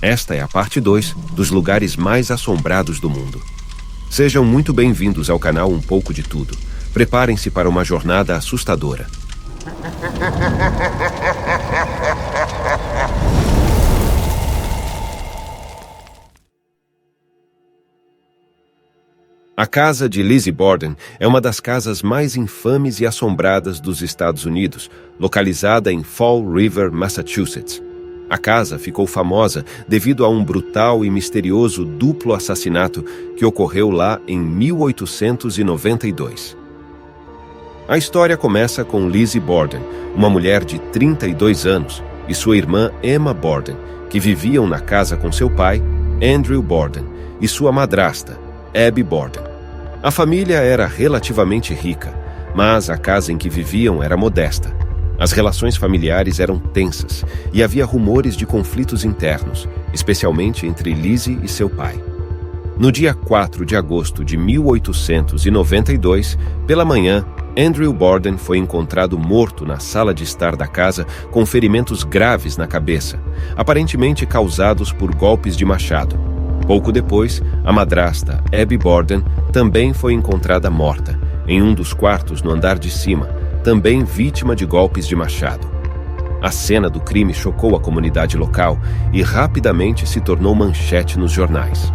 Esta é a parte 2 dos lugares mais assombrados do mundo. Sejam muito bem-vindos ao canal Um Pouco de Tudo. Preparem-se para uma jornada assustadora. A casa de Lizzie Borden é uma das casas mais infames e assombradas dos Estados Unidos, localizada em Fall River, Massachusetts. A casa ficou famosa devido a um brutal e misterioso duplo assassinato que ocorreu lá em 1892. A história começa com Lizzie Borden, uma mulher de 32 anos, e sua irmã Emma Borden, que viviam na casa com seu pai, Andrew Borden, e sua madrasta, Abby Borden. A família era relativamente rica, mas a casa em que viviam era modesta. As relações familiares eram tensas e havia rumores de conflitos internos, especialmente entre Lizzie e seu pai. No dia 4 de agosto de 1892, pela manhã, Andrew Borden foi encontrado morto na sala de estar da casa com ferimentos graves na cabeça, aparentemente causados por golpes de machado. Pouco depois, a madrasta, Abby Borden, também foi encontrada morta, em um dos quartos no andar de cima, também vítima de golpes de machado. A cena do crime chocou a comunidade local e rapidamente se tornou manchete nos jornais.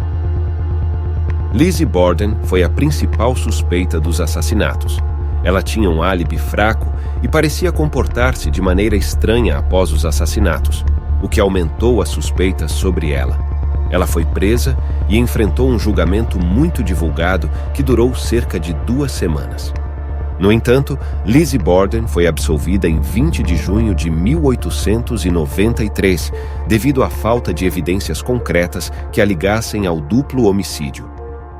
Lizzie Borden foi a principal suspeita dos assassinatos. Ela tinha um álibi fraco e parecia comportar-se de maneira estranha após os assassinatos, o que aumentou as suspeitas sobre ela. Ela foi presa e enfrentou um julgamento muito divulgado que durou cerca de 2 semanas. No entanto, Lizzie Borden foi absolvida em 20 de junho de 1893, devido à falta de evidências concretas que a ligassem ao duplo homicídio.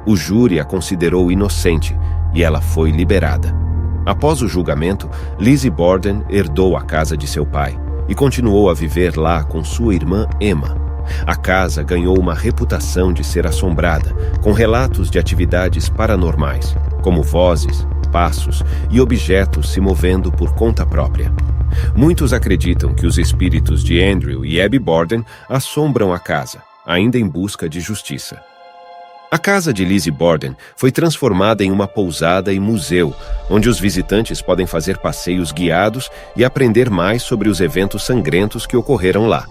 O júri a considerou inocente e ela foi liberada. Após o julgamento, Lizzie Borden herdou a casa de seu pai e continuou a viver lá com sua irmã Emma. A casa ganhou uma reputação de ser assombrada, com relatos de atividades paranormais, como vozes, passos e objetos se movendo por conta própria. Muitos acreditam que os espíritos de Andrew e Abby Borden assombram a casa, ainda em busca de justiça. A casa de Lizzie Borden foi transformada em uma pousada e museu, onde os visitantes podem fazer passeios guiados e aprender mais sobre os eventos sangrentos que ocorreram lá.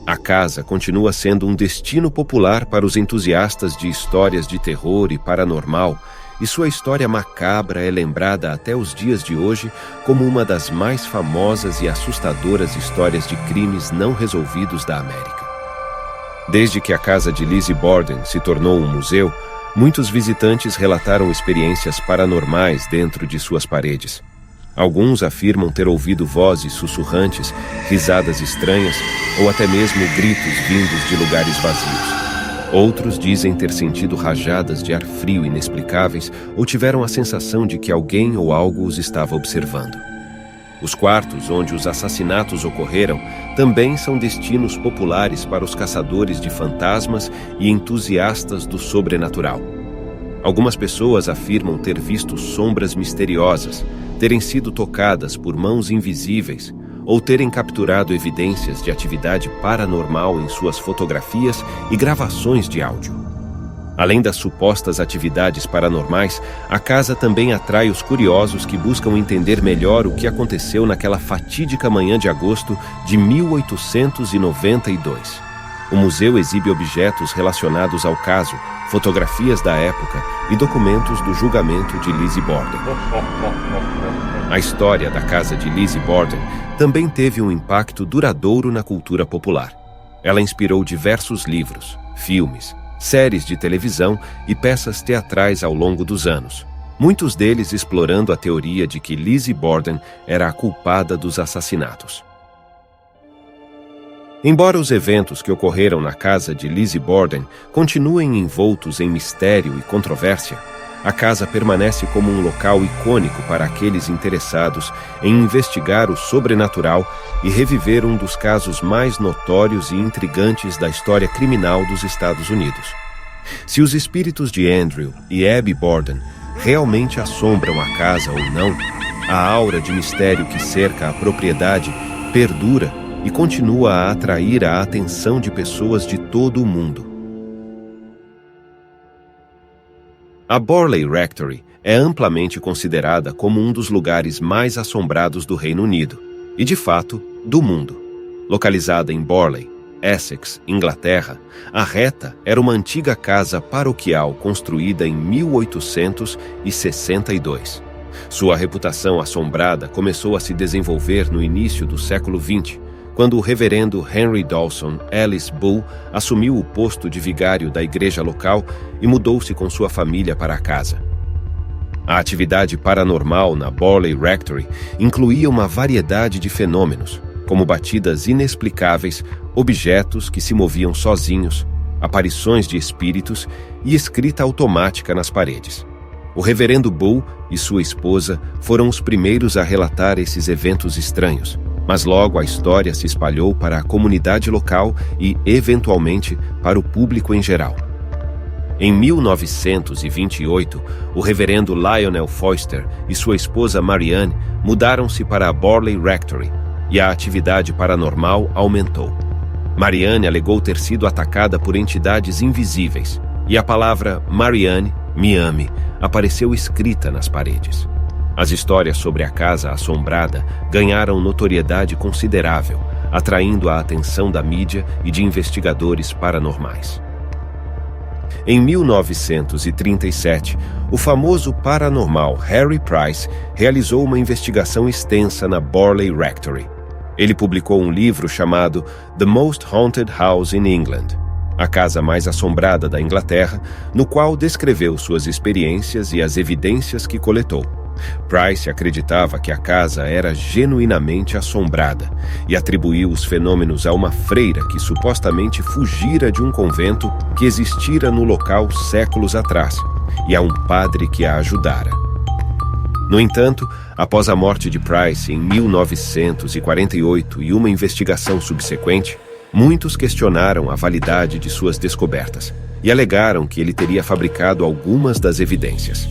A casa continua sendo um destino popular para os entusiastas de histórias de terror e paranormal, e sua história macabra é lembrada até os dias de hoje como uma das mais famosas e assustadoras histórias de crimes não resolvidos da América. Desde que a casa de Lizzie Borden se tornou um museu, muitos visitantes relataram experiências paranormais dentro de suas paredes. Alguns afirmam ter ouvido vozes sussurrantes, risadas estranhas ou até mesmo gritos vindos de lugares vazios. Outros dizem ter sentido rajadas de ar frio inexplicáveis ou tiveram a sensação de que alguém ou algo os estava observando. Os quartos onde os assassinatos ocorreram também são destinos populares para os caçadores de fantasmas e entusiastas do sobrenatural. Algumas pessoas afirmam ter visto sombras misteriosas, terem sido tocadas por mãos invisíveis ou terem capturado evidências de atividade paranormal em suas fotografias e gravações de áudio. Além das supostas atividades paranormais, a casa também atrai os curiosos que buscam entender melhor o que aconteceu naquela fatídica manhã de agosto de 1892. O museu exibe objetos relacionados ao caso, fotografias da época e documentos do julgamento de Lizzie Borden. A história da casa de Lizzie Borden também teve um impacto duradouro na cultura popular. Ela inspirou diversos livros, filmes, séries de televisão e peças teatrais ao longo dos anos, muitos deles explorando a teoria de que Lizzie Borden era a culpada dos assassinatos. Embora os eventos que ocorreram na casa de Lizzie Borden continuem envoltos em mistério e controvérsia, a casa permanece como um local icônico para aqueles interessados em investigar o sobrenatural e reviver um dos casos mais notórios e intrigantes da história criminal dos Estados Unidos. Se os espíritos de Andrew e Abby Borden realmente assombram a casa ou não, a aura de mistério que cerca a propriedade perdura e continua a atrair a atenção de pessoas de todo o mundo. A Borley Rectory é amplamente considerada como um dos lugares mais assombrados do Reino Unido e, de fato, do mundo. Localizada em Borley, Essex, Inglaterra, a Reta era uma antiga casa paroquial construída em 1862. Sua reputação assombrada começou a se desenvolver no início do século XX, quando o reverendo Henry Dawson Ellis Bull assumiu o posto de vigário da igreja local e mudou-se com sua família para a casa. A atividade paranormal na Borley Rectory incluía uma variedade de fenômenos, como batidas inexplicáveis, objetos que se moviam sozinhos, aparições de espíritos e escrita automática nas paredes. O reverendo Bull e sua esposa foram os primeiros a relatar esses eventos estranhos, mas logo a história se espalhou para a comunidade local e, eventualmente, para o público em geral. Em 1928, o reverendo Lionel Foster e sua esposa Marianne mudaram-se para a Borley Rectory e a atividade paranormal aumentou. Marianne alegou ter sido atacada por entidades invisíveis e a palavra Marianne, me ame, apareceu escrita nas paredes. As histórias sobre a casa assombrada ganharam notoriedade considerável, atraindo a atenção da mídia e de investigadores paranormais. Em 1937, o famoso paranormal Harry Price realizou uma investigação extensa na Borley Rectory. Ele publicou um livro chamado The Most Haunted House in England, a casa mais assombrada da Inglaterra, no qual descreveu suas experiências e as evidências que coletou. Price acreditava que a casa era genuinamente assombrada e atribuiu os fenômenos a uma freira que supostamente fugira de um convento que existira no local séculos atrás e a um padre que a ajudara. No entanto, após a morte de Price em 1948 e uma investigação subsequente, muitos questionaram a validade de suas descobertas e alegaram que ele teria fabricado algumas das evidências.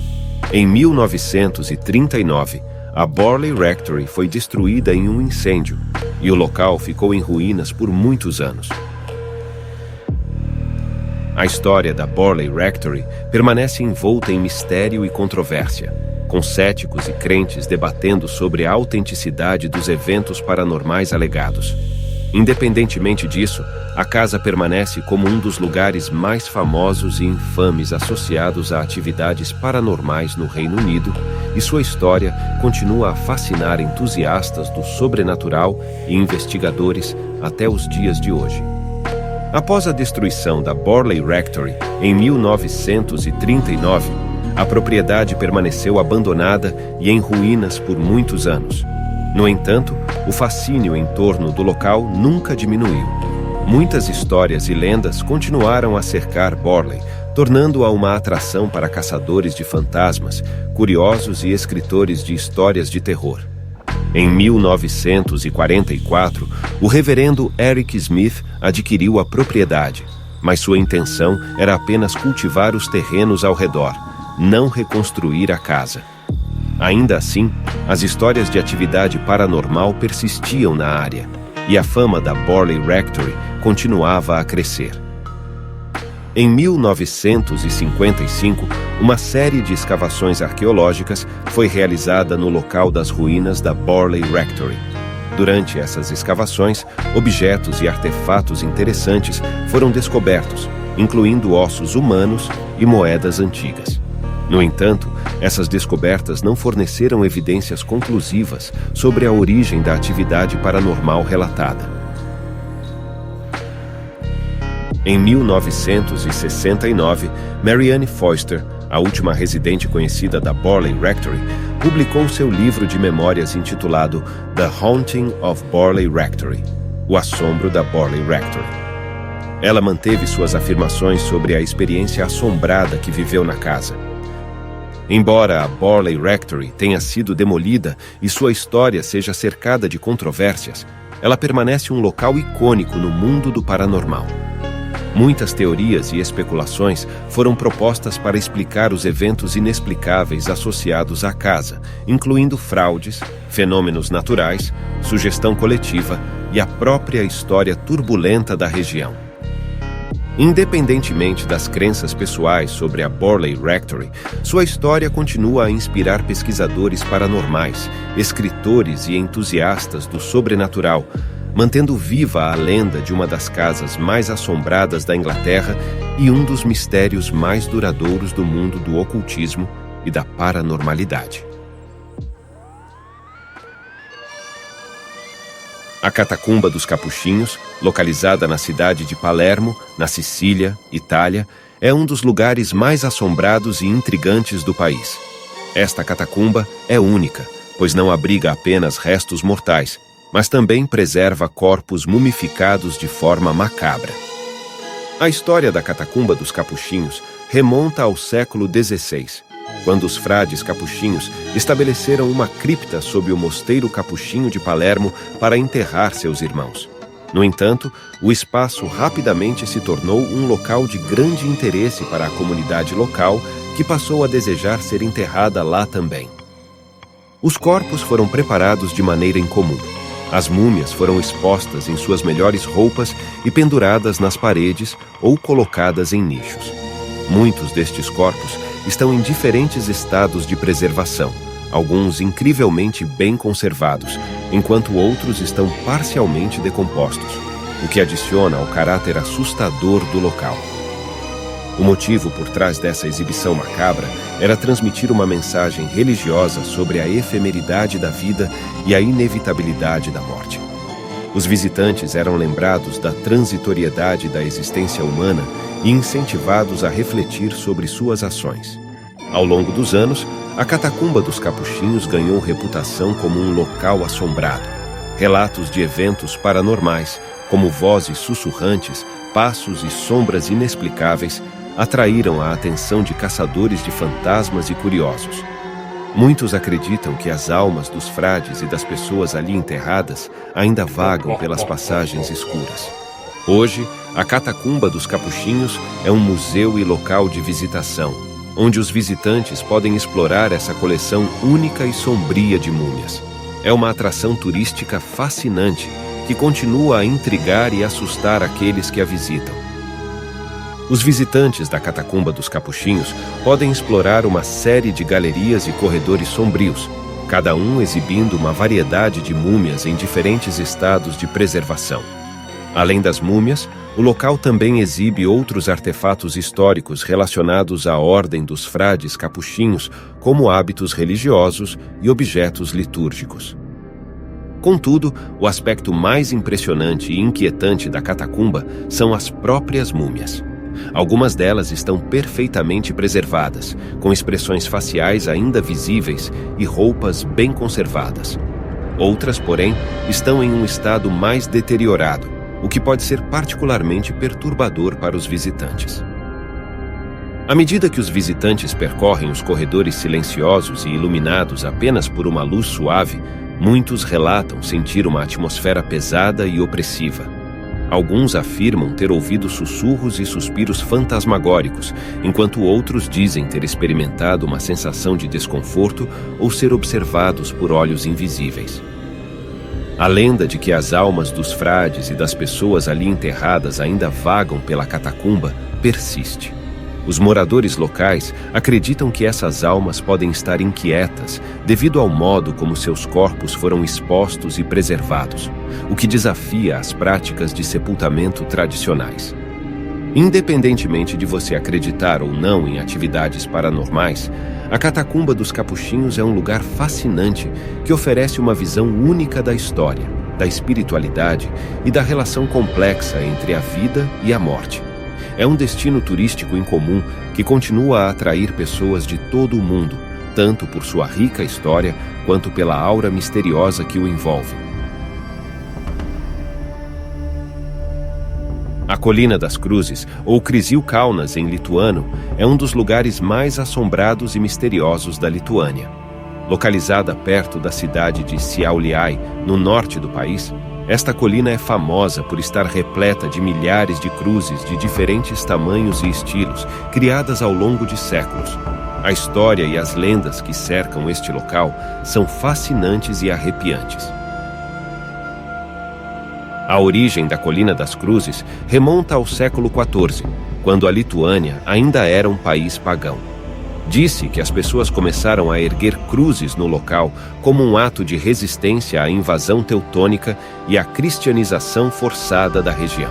Em 1939, a Borley Rectory foi destruída em um incêndio e o local ficou em ruínas por muitos anos. A história da Borley Rectory permanece envolta em mistério e controvérsia, com céticos e crentes debatendo sobre a autenticidade dos eventos paranormais alegados. Independentemente disso, a casa permanece como um dos lugares mais famosos e infames associados a atividades paranormais no Reino Unido, e sua história continua a fascinar entusiastas do sobrenatural e investigadores até os dias de hoje. Após a destruição da Borley Rectory em 1939, a propriedade permaneceu abandonada e em ruínas por muitos anos. No entanto, o fascínio em torno do local nunca diminuiu. Muitas histórias e lendas continuaram a cercar Borley, tornando-a uma atração para caçadores de fantasmas, curiosos e escritores de histórias de terror. Em 1944, o reverendo Eric Smith adquiriu a propriedade, mas sua intenção era apenas cultivar os terrenos ao redor, não reconstruir a casa. Ainda assim, as histórias de atividade paranormal persistiam na área, e a fama da Borley Rectory continuava a crescer. Em 1955, uma série de escavações arqueológicas foi realizada no local das ruínas da Borley Rectory. Durante essas escavações, objetos e artefatos interessantes foram descobertos, incluindo ossos humanos e moedas antigas. No entanto, essas descobertas não forneceram evidências conclusivas sobre a origem da atividade paranormal relatada. Em 1969, Marianne Foster, a última residente conhecida da Borley Rectory, publicou seu livro de memórias intitulado The Haunting of Borley Rectory, O Assombro da Borley Rectory. Ela manteve suas afirmações sobre a experiência assombrada que viveu na casa. Embora a Borley Rectory tenha sido demolida e sua história seja cercada de controvérsias, ela permanece um local icônico no mundo do paranormal. Muitas teorias e especulações foram propostas para explicar os eventos inexplicáveis associados à casa, incluindo fraudes, fenômenos naturais, sugestão coletiva, e a própria história turbulenta da região. Independentemente das crenças pessoais sobre a Borley Rectory, sua história continua a inspirar pesquisadores paranormais, escritores e entusiastas do sobrenatural, mantendo viva a lenda de uma das casas mais assombradas da Inglaterra e um dos mistérios mais duradouros do mundo do ocultismo e da paranormalidade. A Catacumba dos Capuchinhos, localizada na cidade de Palermo, na Sicília, Itália, é um dos lugares mais assombrados e intrigantes do país. Esta catacumba é única, pois não abriga apenas restos mortais, mas também preserva corpos mumificados de forma macabra. A história da Catacumba dos Capuchinhos remonta ao século XVI, quando os frades capuchinhos estabeleceram uma cripta sob o Mosteiro Capuchinho de Palermo para enterrar seus irmãos. No entanto, o espaço rapidamente se tornou um local de grande interesse para a comunidade local, que passou a desejar ser enterrada lá também. Os corpos foram preparados de maneira incomum. As múmias foram expostas em suas melhores roupas e penduradas nas paredes ou colocadas em nichos. Muitos destes corpos estão em diferentes estados de preservação, alguns incrivelmente bem conservados, enquanto outros estão parcialmente decompostos, o que adiciona ao caráter assustador do local. O motivo por trás dessa exibição macabra era transmitir uma mensagem religiosa sobre a efemeridade da vida e a inevitabilidade da morte. Os visitantes eram lembrados da transitoriedade da existência humana e incentivados a refletir sobre suas ações. Ao longo dos anos, a Catacumba dos Capuchinhos ganhou reputação como um local assombrado. Relatos de eventos paranormais, como vozes sussurrantes, passos e sombras inexplicáveis, atraíram a atenção de caçadores de fantasmas e curiosos. Muitos acreditam que as almas dos frades e das pessoas ali enterradas ainda vagam pelas passagens escuras. Hoje, a Catacumba dos Capuchinhos é um museu e local de visitação, onde os visitantes podem explorar essa coleção única e sombria de múmias. É uma atração turística fascinante que continua a intrigar e assustar aqueles que a visitam. Os visitantes da Catacumba dos Capuchinhos podem explorar uma série de galerias e corredores sombrios, cada um exibindo uma variedade de múmias em diferentes estados de preservação. Além das múmias, o local também exibe outros artefatos históricos relacionados à ordem dos frades capuchinhos, como hábitos religiosos e objetos litúrgicos. Contudo, o aspecto mais impressionante e inquietante da catacumba são as próprias múmias. Algumas delas estão perfeitamente preservadas, com expressões faciais ainda visíveis e roupas bem conservadas. Outras, porém, estão em um estado mais deteriorado, o que pode ser particularmente perturbador para os visitantes. À medida que os visitantes percorrem os corredores silenciosos e iluminados apenas por uma luz suave, muitos relatam sentir uma atmosfera pesada e opressiva. Alguns afirmam ter ouvido sussurros e suspiros fantasmagóricos, enquanto outros dizem ter experimentado uma sensação de desconforto ou ser observados por olhos invisíveis. A lenda de que as almas dos frades e das pessoas ali enterradas ainda vagam pela catacumba persiste. Os moradores locais acreditam que essas almas podem estar inquietas devido ao modo como seus corpos foram expostos e preservados, o que desafia as práticas de sepultamento tradicionais. Independentemente de você acreditar ou não em atividades paranormais, a Catacumba dos Capuchinhos é um lugar fascinante que oferece uma visão única da história, da espiritualidade e da relação complexa entre a vida e a morte. É um destino turístico incomum que continua a atrair pessoas de todo o mundo, tanto por sua rica história quanto pela aura misteriosa que o envolve. A Colina das Cruzes, ou Kryžių kalnas em lituano, é um dos lugares mais assombrados e misteriosos da Lituânia. Localizada perto da cidade de Šiauliai, no norte do país, esta colina é famosa por estar repleta de milhares de cruzes de diferentes tamanhos e estilos, criadas ao longo de séculos. A história e as lendas que cercam este local são fascinantes e arrepiantes. A origem da Colina das Cruzes remonta ao século XIV, quando a Lituânia ainda era um país pagão. Disse que as pessoas começaram a erguer cruzes no local como um ato de resistência à invasão teutônica e à cristianização forçada da região.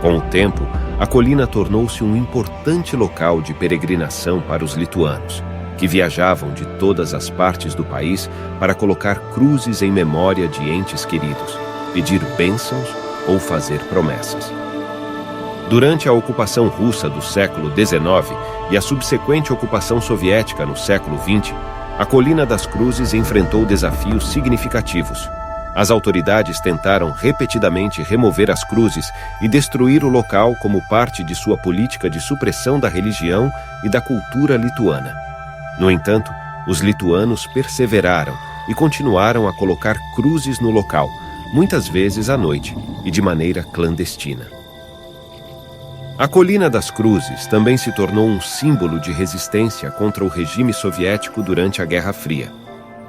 Com o tempo, a colina tornou-se um importante local de peregrinação para os lituanos, que viajavam de todas as partes do país para colocar cruzes em memória de entes queridos, pedir bênçãos ou fazer promessas. Durante a ocupação russa do século XIX e a subsequente ocupação soviética no século XX, a Colina das Cruzes enfrentou desafios significativos. As autoridades tentaram repetidamente remover as cruzes e destruir o local como parte de sua política de supressão da religião e da cultura lituana. No entanto, os lituanos perseveraram e continuaram a colocar cruzes no local, muitas vezes à noite e de maneira clandestina. A Colina das Cruzes também se tornou um símbolo de resistência contra o regime soviético durante a Guerra Fria.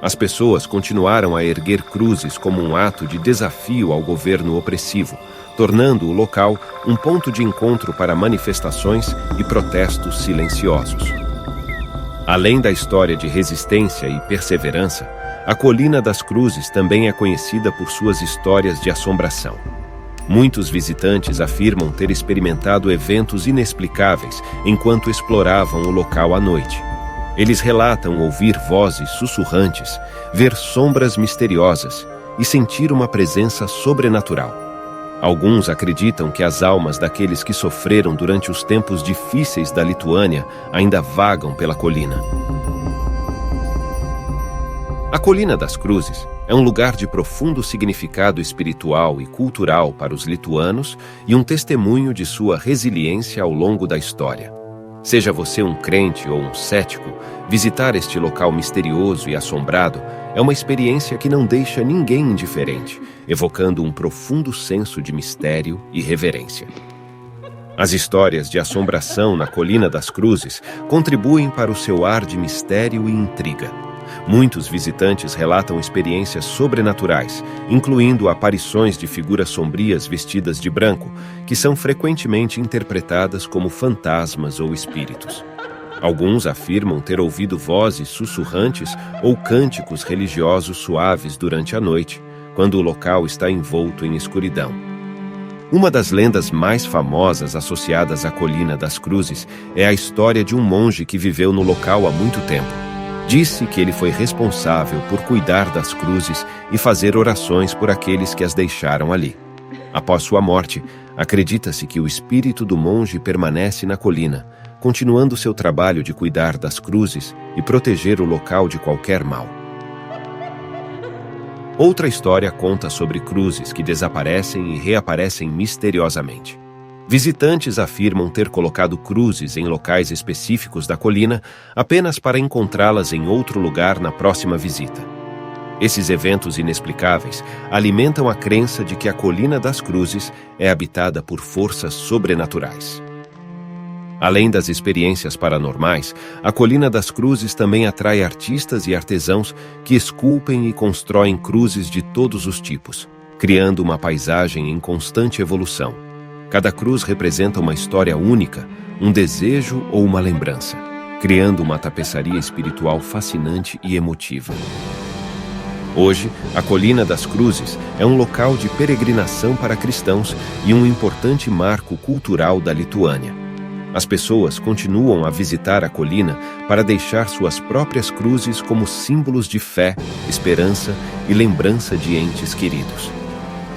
As pessoas continuaram a erguer cruzes como um ato de desafio ao governo opressivo, tornando o local um ponto de encontro para manifestações e protestos silenciosos. Além da história de resistência e perseverança, a Colina das Cruzes também é conhecida por suas histórias de assombração. Muitos visitantes afirmam ter experimentado eventos inexplicáveis enquanto exploravam o local à noite. Eles relatam ouvir vozes sussurrantes, ver sombras misteriosas e sentir uma presença sobrenatural. Alguns acreditam que as almas daqueles que sofreram durante os tempos difíceis da Lituânia ainda vagam pela colina. A Colina das Cruzes é um lugar de profundo significado espiritual e cultural para os lituanos e um testemunho de sua resiliência ao longo da história. Seja você um crente ou um cético, visitar este local misterioso e assombrado é uma experiência que não deixa ninguém indiferente, evocando um profundo senso de mistério e reverência. As histórias de assombração na Colina das Cruzes contribuem para o seu ar de mistério e intriga. Muitos visitantes relatam experiências sobrenaturais, incluindo aparições de figuras sombrias vestidas de branco, que são frequentemente interpretadas como fantasmas ou espíritos. Alguns afirmam ter ouvido vozes sussurrantes ou cânticos religiosos suaves durante a noite, quando o local está envolto em escuridão. Uma das lendas mais famosas associadas à Colina das Cruzes é a história de um monge que viveu no local há muito tempo. Disse que ele foi responsável por cuidar das cruzes e fazer orações por aqueles que as deixaram ali. Após sua morte, acredita-se que o espírito do monge permanece na colina, continuando seu trabalho de cuidar das cruzes e proteger o local de qualquer mal. Outra história conta sobre cruzes que desaparecem e reaparecem misteriosamente. Visitantes afirmam ter colocado cruzes em locais específicos da colina apenas para encontrá-las em outro lugar na próxima visita. Esses eventos inexplicáveis alimentam a crença de que a Colina das Cruzes é habitada por forças sobrenaturais. Além das experiências paranormais, a Colina das Cruzes também atrai artistas e artesãos que esculpem e constroem cruzes de todos os tipos, criando uma paisagem em constante evolução. Cada cruz representa uma história única, um desejo ou uma lembrança, criando uma tapeçaria espiritual fascinante e emotiva. Hoje, a Colina das Cruzes é um local de peregrinação para cristãos e um importante marco cultural da Lituânia. As pessoas continuam a visitar a colina para deixar suas próprias cruzes como símbolos de fé, esperança e lembrança de entes queridos.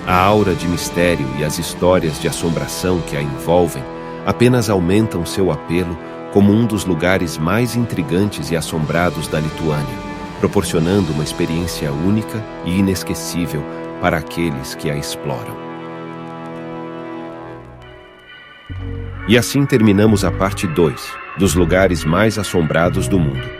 A aura de mistério e as histórias de assombração que a envolvem apenas aumentam seu apelo como um dos lugares mais intrigantes e assombrados da Lituânia, proporcionando uma experiência única e inesquecível para aqueles que a exploram. E assim terminamos a parte 2 dos lugares mais assombrados do mundo.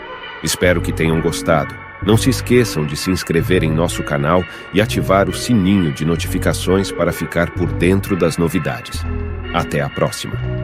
Espero que tenham gostado. Não se esqueçam de se inscrever em nosso canal e ativar o sininho de notificações para ficar por dentro das novidades. Até a próxima!